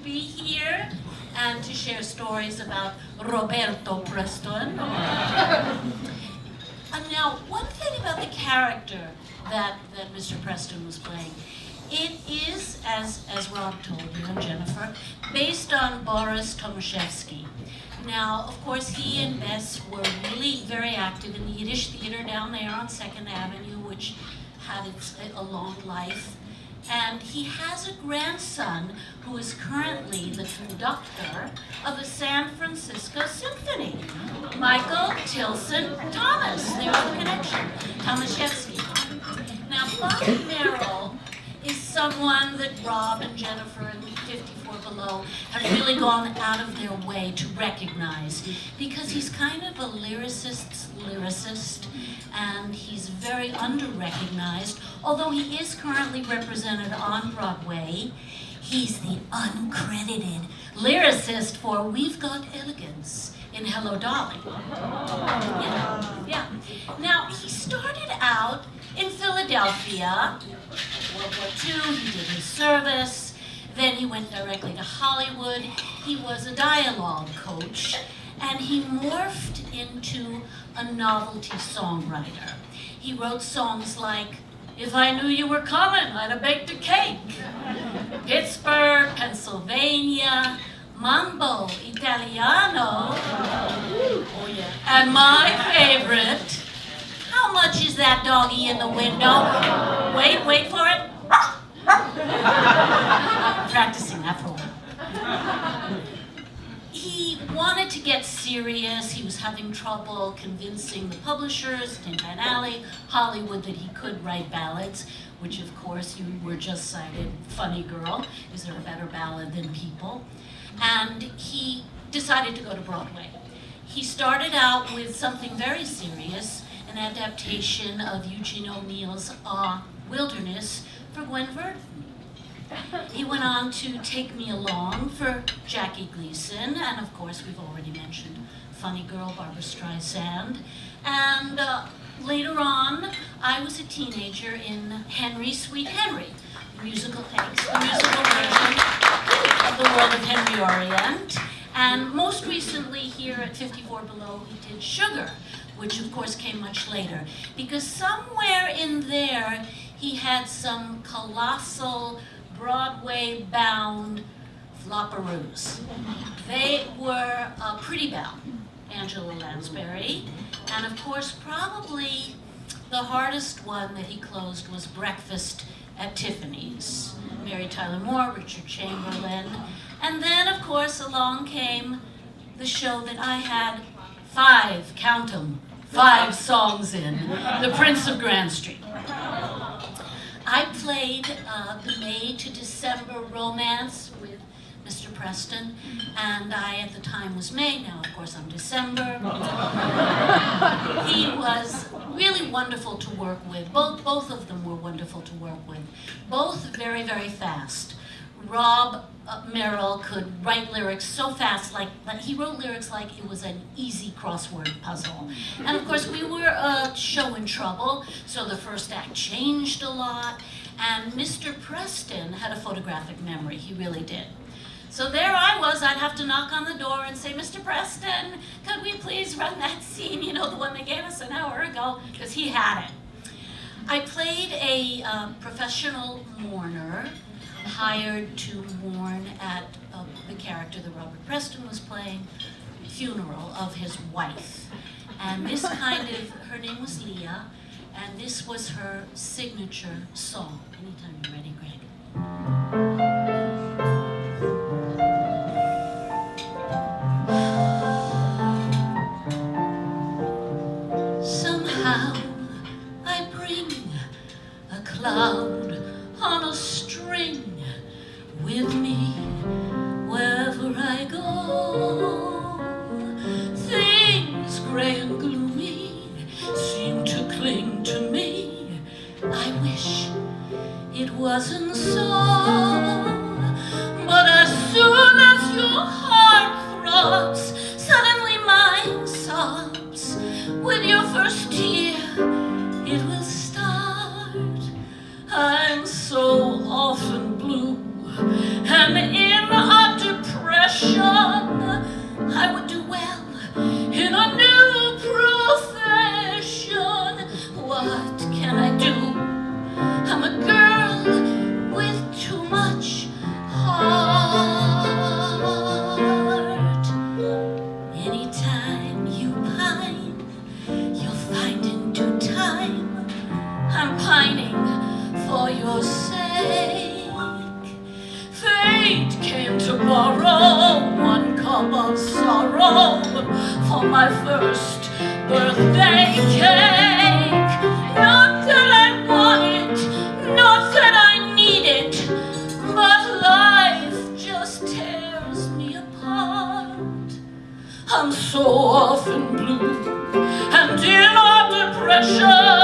be here and to share stories about Roberto Preston. Now, one thing about the character that Mr. Preston was playing, it is, as Rob told you and Jennifer, based on Boris Tomaszewski. Now, of course, he and Bess were really very active in the Yiddish theater down there on 2nd Avenue, which had a long life. And he has a grandson who is currently the conductor of the San Francisco Symphony, Michael Tilson Thomas. There's the connection, Tomaszewski. Now, Bob Merrill is someone that Rob and Jennifer and 54 Below have really gone out of their way to recognize, because he's kind of a lyricist's lyricist, and he's very under-recognized. Although he is currently represented on Broadway, he's the uncredited lyricist for We've Got Elegance in Hello, Dolly. Yeah. Now, he started out in Philadelphia, World War II, he did his service, then he went directly to Hollywood. He was a dialogue coach, and he morphed into a novelty songwriter. He wrote songs like, If I Knew You Were Coming, I'd Have Baked a Cake, Pittsburgh, Pennsylvania, Mambo Italiano, oh yeah, and my favorite, How Much Is That Doggy in the Window? Wait for it. I'm practicing that for a while. He wanted to get serious. He was having trouble convincing the publishers, Tin Pan Alley, Hollywood, that he could write ballads, which of course you were just cited, Funny Girl, is there a better ballad than People? And he decided to go to Broadway. He started out with something very serious, an adaptation of Eugene O'Neill's Wilderness for Gwen Verdon. He went on to Take Me Along for Jackie Gleason, and of course we've already mentioned Funny Girl, Barbra Streisand. And later on, I was a teenager in Henry, Sweet Henry, the musical version of The World of Henry Orient. And most recently here at 54 Below, we did Sugar, which of course came much later, because somewhere in there he had some colossal Broadway-bound flopperoos. They were Pretty Belle, Angela Lansbury, and of course probably the hardest one that he closed was Breakfast at Tiffany's. Mary Tyler Moore, Richard Chamberlain, and then of course along came the show that I had 5, count 'em, 5 songs in, The Prince of Grand Street. I played the May to December romance with Mr. Preston, and I at the time was May, now of course I'm December. He was really wonderful to work with. Both of them were wonderful to work with. Both very, very fast. Rob Merrill could write lyrics so fast, like he wrote lyrics like it was an easy crossword puzzle. And of course we were a show in trouble, so the first act changed a lot, and Mr. Preston had a photographic memory, he really did. So there I was, I'd have to knock on the door and say, Mr. Preston, could we please run that scene, you know, the one they gave us an hour ago, because he had it. I played a professional mourner, hired to mourn at the character that Robert Preston was playing, funeral of his wife. And this her name was Leah, and this was her signature song. Anytime you're ready, Greg. Somehow I bring a cloud on a string with me wherever I go. Things gray and gloomy seem to cling to me. I wish it wasn't so. fate came to borrow one cup of sorrow for my first birthday cake. Not that I want it, not that I need it, but life just tears me apart. I'm so often blue, and in our depression